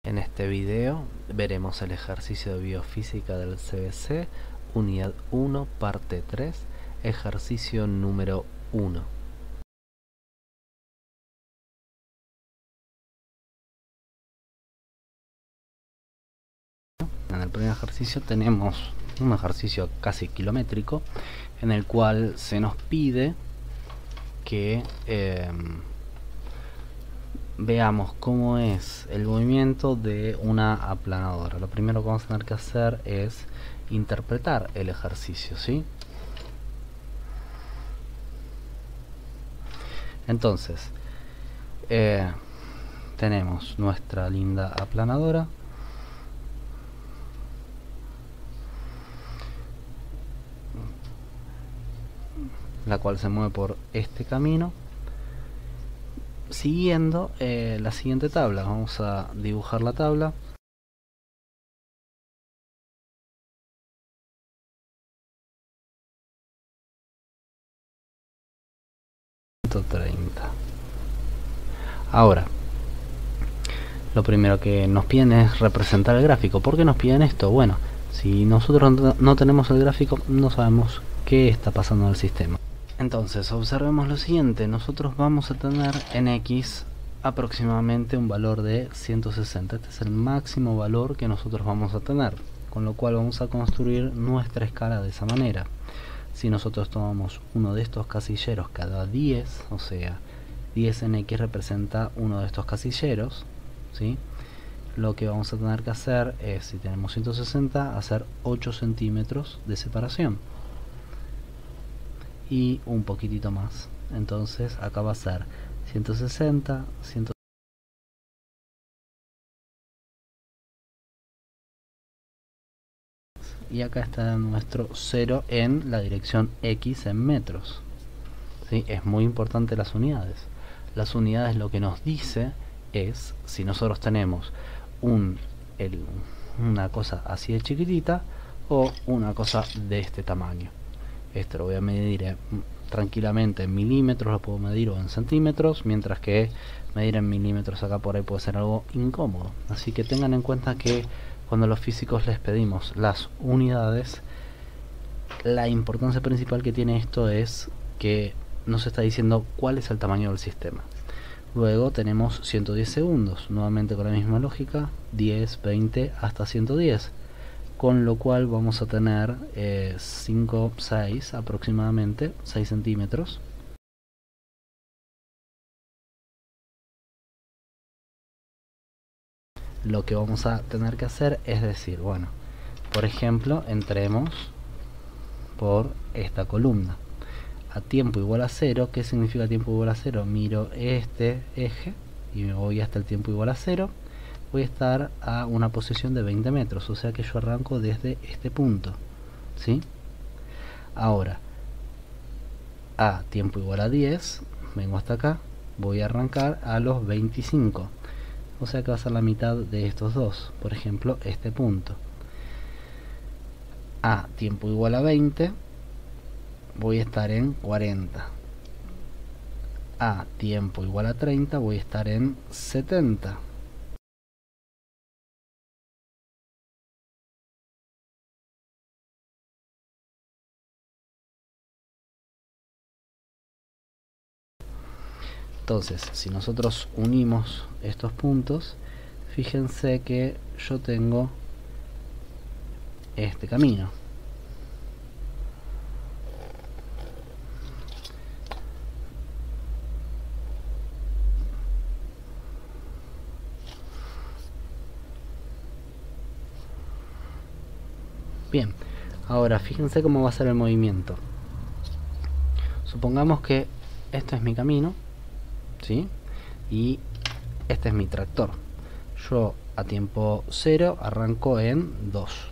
En este video veremos el ejercicio de biofísica del CBC, unidad 1, parte 3, ejercicio número 1. En el primer ejercicio tenemos un ejercicio casi kilométrico en el cual se nos pide que veamos cómo es el movimiento de una aplanadora. Lo primero que vamos a tener que hacer es interpretar el ejercicio, ¿sí? Entonces, tenemos nuestra linda aplanadora, la cual se mueve por este camino siguiendo la siguiente tabla. Vamos a dibujar la tabla. Ahora, lo primero que nos piden es representar el gráfico. ¿Por qué nos piden esto? Bueno, si nosotros no tenemos el gráfico, no sabemos qué está pasando en el sistema. Entonces, observemos lo siguiente. Nosotros vamos a tener en X aproximadamente un valor de 160. Este es el máximo valor que nosotros vamos a tener, con lo cual vamos a construir nuestra escala de esa manera. Si nosotros tomamos uno de estos casilleros cada 10, o sea, 10 en X representa uno de estos casilleros, ¿sí? Lo que vamos a tener que hacer es, si tenemos 160, hacer 8 centímetros de separación y un poquitito más. Entonces acá va a ser 160, 160. Y acá está nuestro 0 en la dirección X en metros, ¿sí? Es muy importante las unidades. Las unidades lo que nos dice es si nosotros tenemos una cosa así de chiquitita o una cosa de este tamaño. Esto lo voy a medir tranquilamente en milímetros, lo puedo medir o en centímetros, mientras que medir en milímetros acá por ahí puede ser algo incómodo. Así que tengan en cuenta que cuando a los físicos les pedimos las unidades, la importancia principal que tiene esto es que nos está diciendo cuál es el tamaño del sistema. Luego tenemos 110 segundos, nuevamente con la misma lógica, 10, 20 hasta 110. Con lo cual vamos a tener 5, 6 aproximadamente, 6 centímetros. Lo que vamos a tener que hacer es decir, bueno, por ejemplo, entremos por esta columna. A tiempo igual a 0, ¿qué significa tiempo igual a 0? Miro este eje y me voy hasta el tiempo igual a 0. Voy a estar a una posición de 20 metros, o sea que yo arranco desde este punto, ¿sí? Ahora, a tiempo igual a 10, vengo hasta acá, voy a arrancar a los 25, o sea que va a ser la mitad de estos dos, por ejemplo, este punto. A tiempo igual a 20, voy a estar en 40. A tiempo igual a 30, voy a estar en 70. Entonces, si nosotros unimos estos puntos, fíjense que yo tengo este camino. Bien, ahora fíjense cómo va a ser el movimiento. Supongamos que este es mi camino, ¿sí? Y este es mi tractor. Yo a tiempo 0 arranco en 2.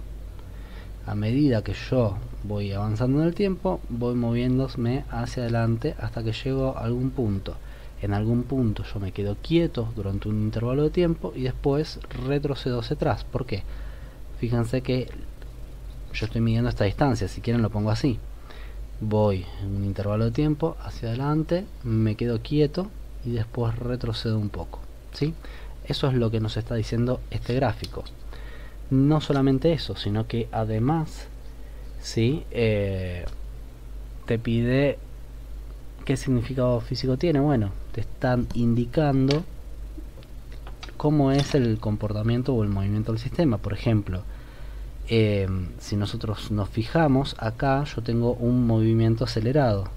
A medida que yo voy avanzando en el tiempo, voy moviéndome hacia adelante hasta que llego a algún punto. En algún punto yo me quedo quieto durante un intervalo de tiempo y después retrocedo hacia atrás. ¿Por qué? Fíjense que yo estoy midiendo esta distancia, si quieren lo pongo así. Voy en un intervalo de tiempo hacia adelante, me quedo quieto y después retrocedo un poco, ¿sí? Eso es lo que nos está diciendo este gráfico. No solamente eso, sino que además, ¿sí? Te pide qué significado físico tiene. Bueno, te están indicando cómo es el comportamiento o el movimiento del sistema. Por ejemplo, si nosotros nos fijamos, acá yo tengo un movimiento acelerado,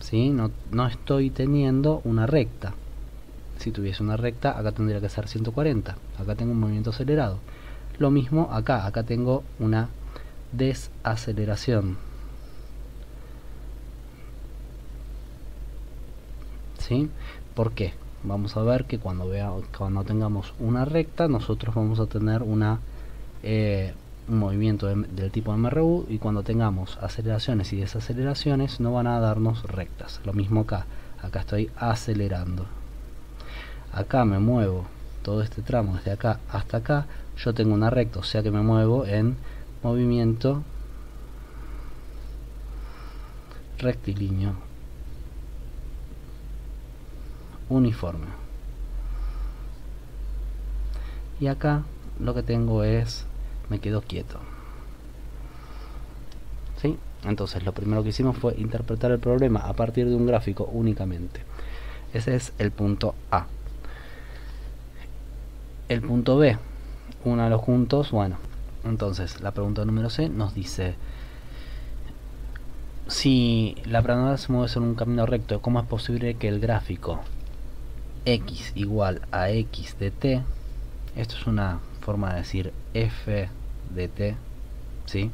¿sí? No estoy teniendo una recta. Si tuviese una recta, acá tendría que ser 140. Acá tengo un movimiento acelerado. Lo mismo acá tengo una desaceleración, ¿sí? ¿Por qué? Vamos a ver que cuando tengamos una recta, nosotros vamos a tener un movimiento del tipo MRU, y cuando tengamos aceleraciones y desaceleraciones no van a darnos rectas. Lo mismo acá estoy acelerando. Acá me muevo todo este tramo desde acá hasta acá, yo tengo una recta, o sea que me muevo en movimiento rectilíneo uniforme. Y acá lo que tengo es, me quedo quieto, ¿sí? Entonces lo primero que hicimos fue interpretar el problema a partir de un gráfico únicamente. Ese es el punto A. El punto B, uno de los puntos, bueno, entonces la pregunta número C nos dice: si la planadora se mueve en un camino recto, ¿cómo es posible que el gráfico x igual a x de t, esto es una forma de decir f de t, ¿sí?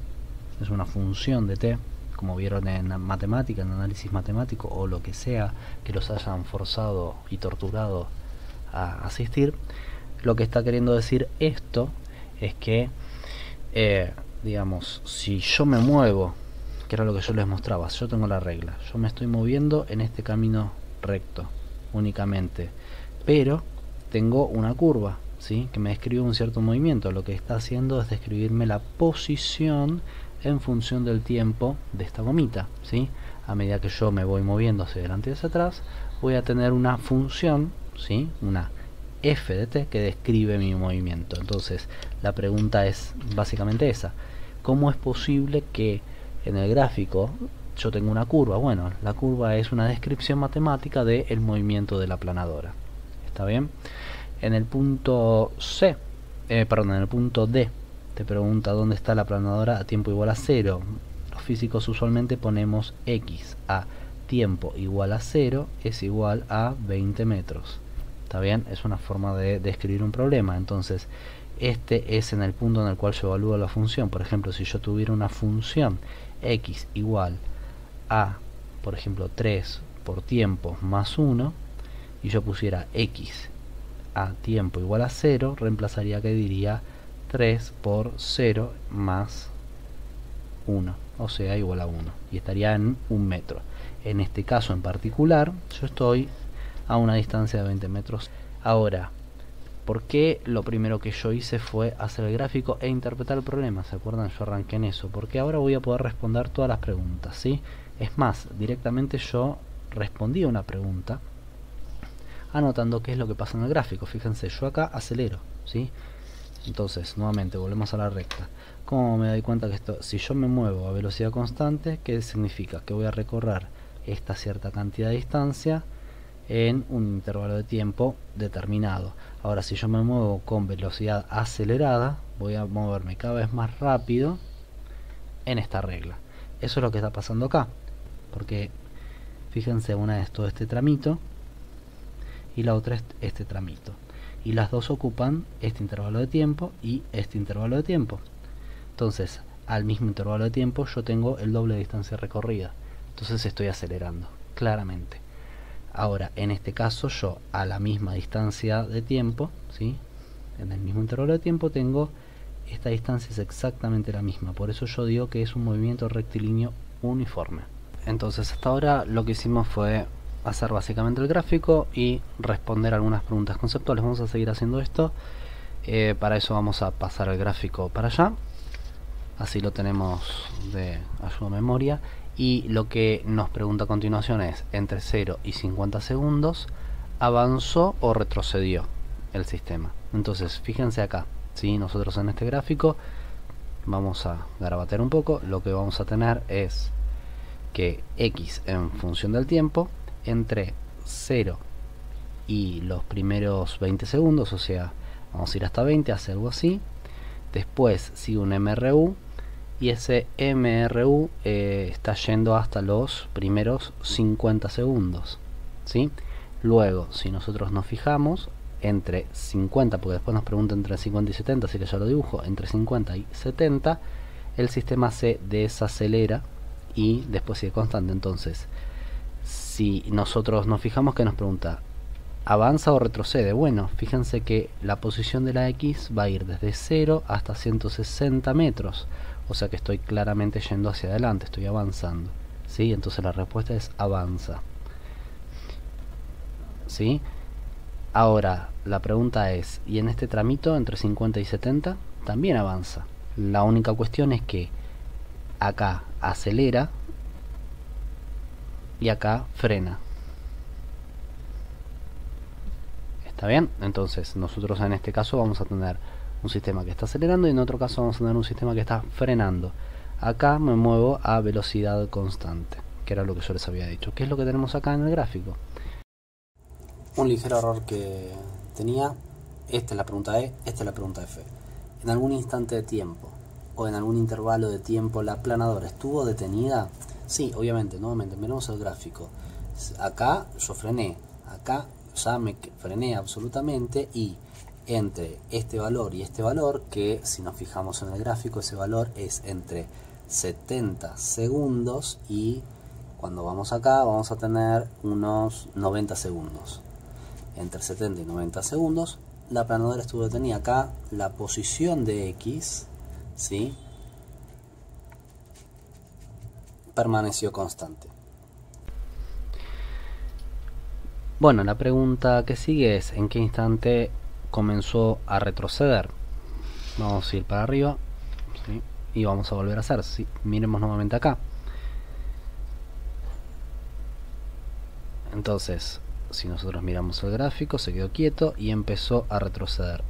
Es una función de t, como vieron en matemática, en análisis matemático, o lo que sea que los hayan forzado y torturado a asistir. Lo que está queriendo decir esto es que, digamos, si yo me muevo, que era lo que yo les mostraba, yo tengo la regla, yo me estoy moviendo en este camino recto únicamente, pero tengo una curva, ¿sí? Que me describe un cierto movimiento. Lo que está haciendo es describirme la posición en función del tiempo de esta gomita, ¿sí? A medida que yo me voy moviendo hacia adelante y hacia atrás, voy a tener una función, ¿sí? Una f de t que describe mi movimiento. Entonces la pregunta es básicamente esa: ¿cómo es posible que en el gráfico yo tengo una curva? Bueno, la curva es una descripción matemática del movimiento de la planadora. ¿Está bien? En el punto C, perdón, en el punto D te pregunta dónde está la planadora a tiempo igual a 0. Los físicos usualmente ponemos x a tiempo igual a 0 es igual a 20 metros. ¿Está bien? Es una forma de describir un problema. Entonces, este es en el punto en el cual yo evalúo la función. Por ejemplo, si yo tuviera una función x igual a, por ejemplo, 3 por tiempo más 1, y yo pusiera x a tiempo igual a 0, reemplazaría, que diría 3 por 0 más 1, o sea, igual a 1, y estaría en 1 metro. En este caso en particular, yo estoy a una distancia de 20 metros. Ahora, ¿por qué lo primero que yo hice fue hacer el gráfico e interpretar el problema? ¿Se acuerdan? Yo arranqué en eso, porque ahora voy a poder responder todas las preguntas, ¿sí? Es más, directamente yo respondí a una pregunta anotando qué es lo que pasa en el gráfico. Fíjense, yo acá acelero, ¿sí? Entonces, nuevamente, volvemos a la recta. ¿Cómo me doy cuenta que esto, si yo me muevo a velocidad constante, qué significa? Que voy a recorrer esta cierta cantidad de distancia en un intervalo de tiempo determinado. Ahora, si yo me muevo con velocidad acelerada, voy a moverme cada vez más rápido en esta regla. Eso es lo que está pasando acá, porque fíjense, una es todo este tramito y la otra es este tramito, y las dos ocupan este intervalo de tiempo y este intervalo de tiempo. Entonces, al mismo intervalo de tiempo yo tengo el doble de distancia recorrida, entonces estoy acelerando claramente. Ahora, en este caso, yo a la misma distancia de tiempo, ¿sí? En el mismo intervalo de tiempo tengo esta distancia, es exactamente la misma. Por eso yo digo que es un movimiento rectilíneo uniforme. Entonces, hasta ahora lo que hicimos fue hacer básicamente el gráfico y responder algunas preguntas conceptuales. Vamos a seguir haciendo esto. Para eso vamos a pasar el gráfico para allá. Así lo tenemos de ayuda a memoria. Y lo que nos pregunta a continuación es: entre 0 y 50 segundos, avanzó o retrocedió el sistema. Entonces fíjense acá, ¿sí? Nosotros en este gráfico vamos a garabatear un poco. Lo que vamos a tener es que X en función del tiempo entre 0 y los primeros 20 segundos, o sea, vamos a ir hasta 20, hace algo así. Después sigue un MRU y ese MRU está yendo hasta los primeros 50 segundos, ¿sí? Luego, si nosotros nos fijamos, entre 50, porque después nos preguntan entre 50 y 70, así que ya lo dibujo, entre 50 y 70, el sistema se desacelera y después sigue constante. Entonces, si nosotros nos fijamos, que nos pregunta, ¿avanza o retrocede? Bueno, fíjense que la posición de la X va a ir desde 0 hasta 160 metros. O sea que estoy claramente yendo hacia adelante, estoy avanzando, ¿sí? Entonces la respuesta es avanza, ¿sí? Ahora, la pregunta es, ¿y en este tramito entre 50 y 70? También avanza. La única cuestión es que acá acelera y acá frena. ¿Está bien? Entonces nosotros en este caso vamos a tener un sistema que está acelerando y en otro caso vamos a tener un sistema que está frenando. Acá me muevo a velocidad constante, que era lo que yo les había dicho. ¿Qué es lo que tenemos acá en el gráfico? Un ligero error que tenía. Esta es la pregunta E, esta es la pregunta F. En algún instante de tiempo o en algún intervalo de tiempo la planadora estuvo detenida. Sí, obviamente, nuevamente, miremos el gráfico. Acá yo frené, acá ya me frené absolutamente, y entre este valor y este valor, que si nos fijamos en el gráfico, ese valor es entre 70 segundos y cuando vamos acá vamos a tener unos 90 segundos. Entre 70 y 90 segundos la planadora estuvo detenida. Acá la posición de X, ¿sí?, permaneció constante. Bueno, la pregunta que sigue es ¿en qué instante comenzó a retroceder? Vamos a ir para arriba, ¿sí?, y vamos a volver a hacer. ¿Sí? Miremos nuevamente acá. Entonces, si nosotros miramos el gráfico, se quedó quieto y empezó a retroceder.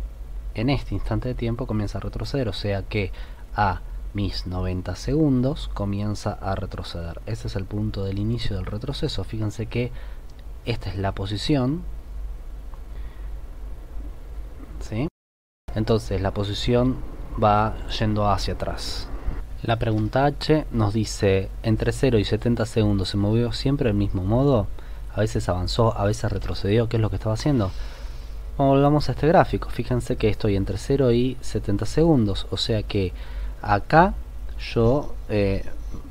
En este instante de tiempo comienza a retroceder, o sea que a mis 90 segundos comienza a retroceder. Ese es el punto del inicio del retroceso. Fíjense que esta es la posición, ¿sí? Entonces la posición va yendo hacia atrás. La pregunta H nos dice, entre 0 y 70 segundos se movió siempre del mismo modo. A veces avanzó, a veces retrocedió. ¿Qué es lo que estaba haciendo? Volvamos a este gráfico. Fíjense que estoy entre 0 y 70 segundos. O sea que acá yo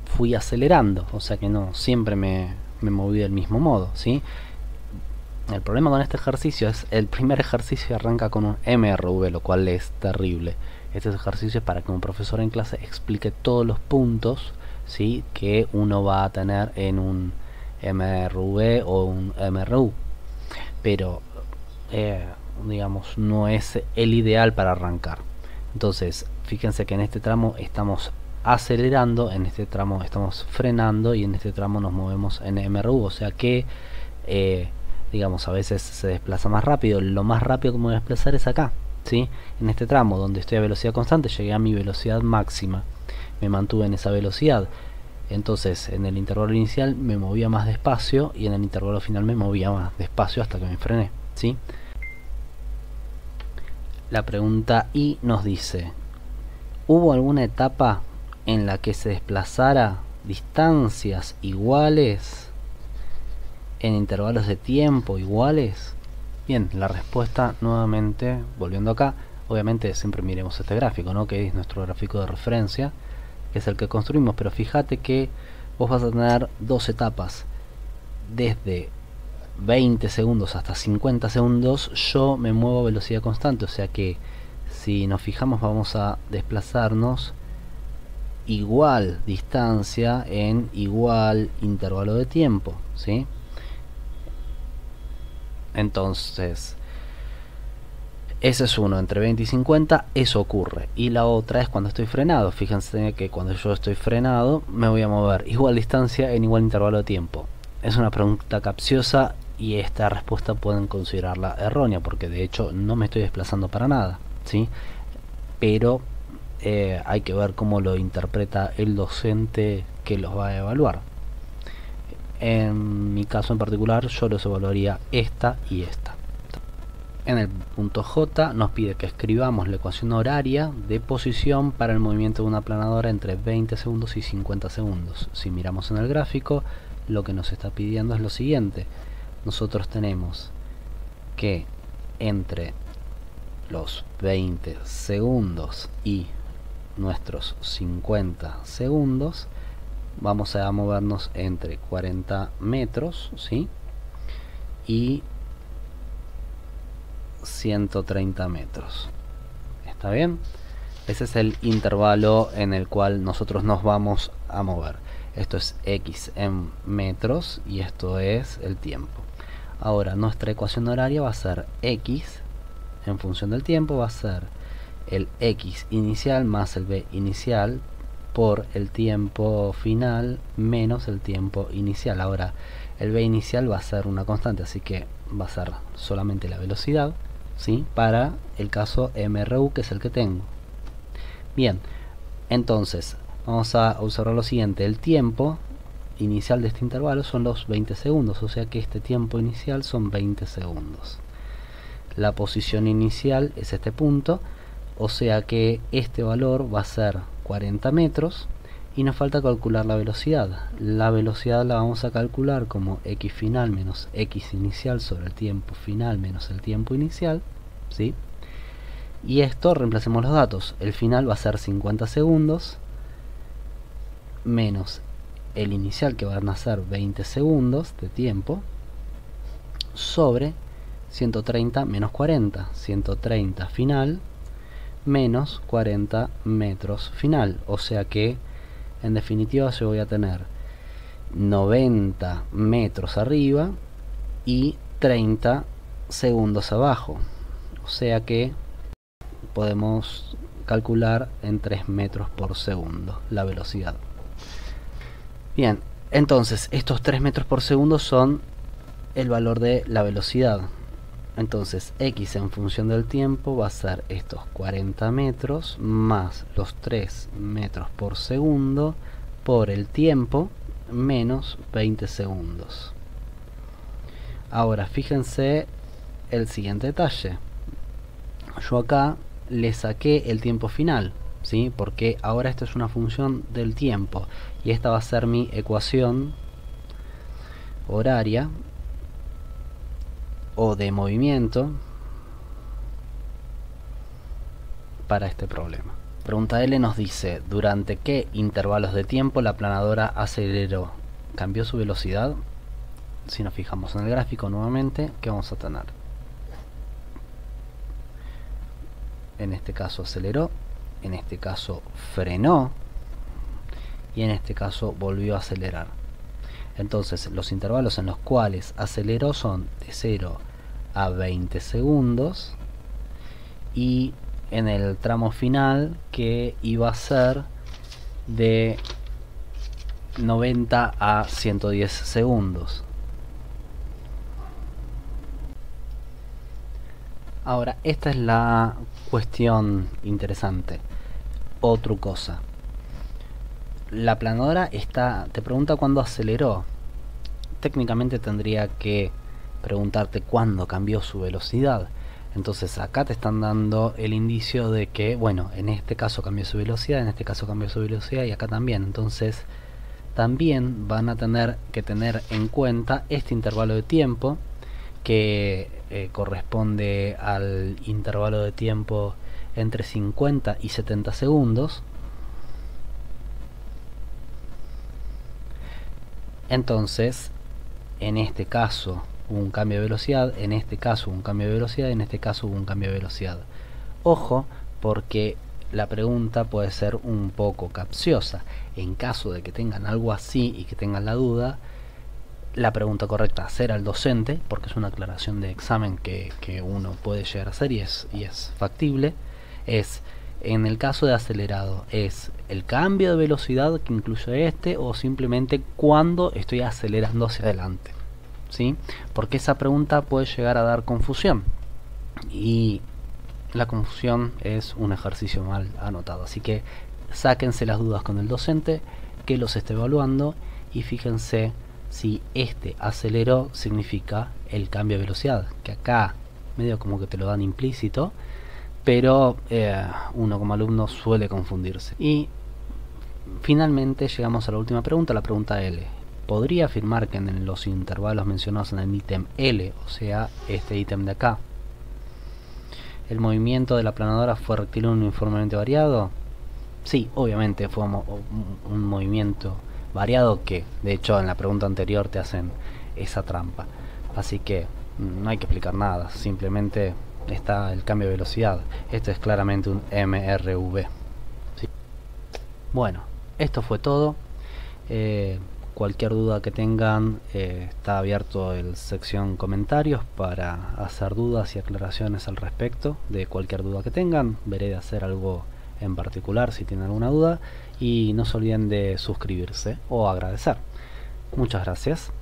fui acelerando. O sea que no, siempre me moví del mismo modo, ¿sí? El problema con este ejercicio es el primer ejercicio arranca con un MRV, lo cual es terrible. Este ejercicio es para que un profesor en clase explique todos los puntos, ¿sí?, que uno va a tener en un MRV o un MRU, pero digamos no es el ideal para arrancar. Entonces fíjense que en este tramo estamos acelerando, en este tramo estamos frenando y en este tramo nos movemos en MRU, o sea que digamos a veces se desplaza más rápido. Lo más rápido que me voy a desplazar es acá, ¿sí? En este tramo donde estoy a velocidad constante llegué a mi velocidad máxima, me mantuve en esa velocidad. Entonces en el intervalo inicial me movía más despacio y en el intervalo final me movía más despacio hasta que me frené, ¿sí? La pregunta I nos dice, ¿hubo alguna etapa en la que se desplazara distancias iguales en intervalos de tiempo iguales? Bien, la respuesta nuevamente, volviendo acá, obviamente siempre miremos este gráfico, ¿no?, que es nuestro gráfico de referencia, que es el que construimos, pero fíjate que vos vas a tener dos etapas, desde 20 segundos hasta 50 segundos yo me muevo a velocidad constante, o sea que si nos fijamos vamos a desplazarnos igual distancia en igual intervalo de tiempo, ¿sí? Entonces ese es uno, entre 20 y 50 eso ocurre. Y la otra es cuando estoy frenado. Fíjense que cuando yo estoy frenado me voy a mover igual distancia en igual intervalo de tiempo. Es una pregunta capciosa y esta respuesta pueden considerarla errónea, porque de hecho no me estoy desplazando para nada, ¿sí? Pero hay que ver cómo lo interpreta el docente que los va a evaluar. En mi caso en particular, yo los evaluaría esta y esta. En el punto J nos pide que escribamos la ecuación horaria de posición para el movimiento de una planadora entre 20 segundos y 50 segundos. Si miramos en el gráfico, lo que nos está pidiendo es lo siguiente. Nosotros tenemos que entre los 20 segundos y nuestros 50 segundos vamos a movernos entre 40 metros, ¿sí? Y 130 metros. ¿Está bien? Ese es el intervalo en el cual nosotros nos vamos a mover. Esto es x en metros y esto es el tiempo. Ahora nuestra ecuación horaria va a ser x en función del tiempo, va a ser el x inicial más el b inicial por el tiempo final menos el tiempo inicial. Ahora el b inicial va a ser una constante, así que va a ser solamente la velocidad, ¿sí? Para el caso MRU, que es el que tengo. Bien, entonces vamos a observar lo siguiente. El tiempo inicial de este intervalo son los 20 segundos, o sea que este tiempo inicial son 20 segundos. La posición inicial es este punto, o sea que este valor va a ser 40 metros y nos falta calcular la velocidad. La velocidad la vamos a calcular como x final menos x inicial sobre el tiempo final menos el tiempo inicial, ¿sí? Y esto, reemplacemos los datos. El final va a ser 50 segundos menos el inicial, que van a ser 20 segundos de tiempo, sobre 130 menos 40, 130 final menos 40 metros final, o sea que en definitiva yo voy a tener 90 metros arriba y 30 segundos abajo, o sea que podemos calcular en 3 metros por segundo la velocidad. Bien, entonces estos 3 metros por segundo son el valor de la velocidad. Entonces x en función del tiempo va a ser estos 40 metros más los 3 metros por segundo por el tiempo menos 20 segundos. Ahora fíjense el siguiente detalle. Yo acá le saqué el tiempo final, ¿sí? Porque ahora esto es una función del tiempo y esta va a ser mi ecuación horaria o de movimiento para este problema. Pregunta L nos dice: ¿durante qué intervalos de tiempo la planadora aceleró? ¿Cambió su velocidad? Si nos fijamos en el gráfico nuevamente, ¿qué vamos a tener? En este caso aceleró, en este caso frenó y en este caso volvió a acelerar. Entonces los intervalos en los cuales aceleró son de 0 a 20 segundos y en el tramo final que iba a ser de 90 a 110 segundos. Ahora, esta es la cuestión interesante. Otra cosa. La planadora te pregunta cuándo aceleró. Técnicamente tendría que preguntarte cuándo cambió su velocidad. Entonces acá te están dando el indicio de que, bueno, en este caso cambió su velocidad, en este caso cambió su velocidad y acá también. Entonces también van a tener que tener en cuenta este intervalo de tiempo que corresponde al intervalo de tiempo entre 50 y 70 segundos. Entonces, en este caso hubo un cambio de velocidad, en este caso hubo un cambio de velocidad, en este caso hubo un cambio de velocidad. Ojo, porque la pregunta puede ser un poco capciosa. En caso de que tengan algo así y que tengan la duda, la pregunta correcta a hacer al docente, porque es una aclaración de examen que uno puede llegar a hacer y es factible, es: en el caso de acelerado, ¿es el cambio de velocidad que incluye este o simplemente cuando estoy acelerando hacia adelante? ¿sí? Porque esa pregunta puede llegar a dar confusión, y la confusión es un ejercicio mal anotado. Así que sáquense las dudas con el docente que los esté evaluando y fíjense si este aceleró significa el cambio de velocidad, que acá medio como que te lo dan implícito, pero uno como alumno suele confundirse. Y finalmente llegamos a la última pregunta, la pregunta L. ¿Podría afirmar que en los intervalos mencionados en el ítem L, o sea, este ítem de acá, el movimiento de la planadora fue rectilíneo uniformemente variado? Sí, obviamente fue un movimiento variado, que de hecho en la pregunta anterior te hacen esa trampa. Así que no hay que explicar nada, simplemente está el cambio de velocidad. Esto es claramente un MRV. ¿Sí? Bueno, esto fue todo. Cualquier duda que tengan, está abierto el sección comentarios para hacer dudas y aclaraciones al respecto de cualquier duda que tengan. Veré de hacer algo en particular si tienen alguna duda, y no se olviden de suscribirse o agradecer. Muchas gracias.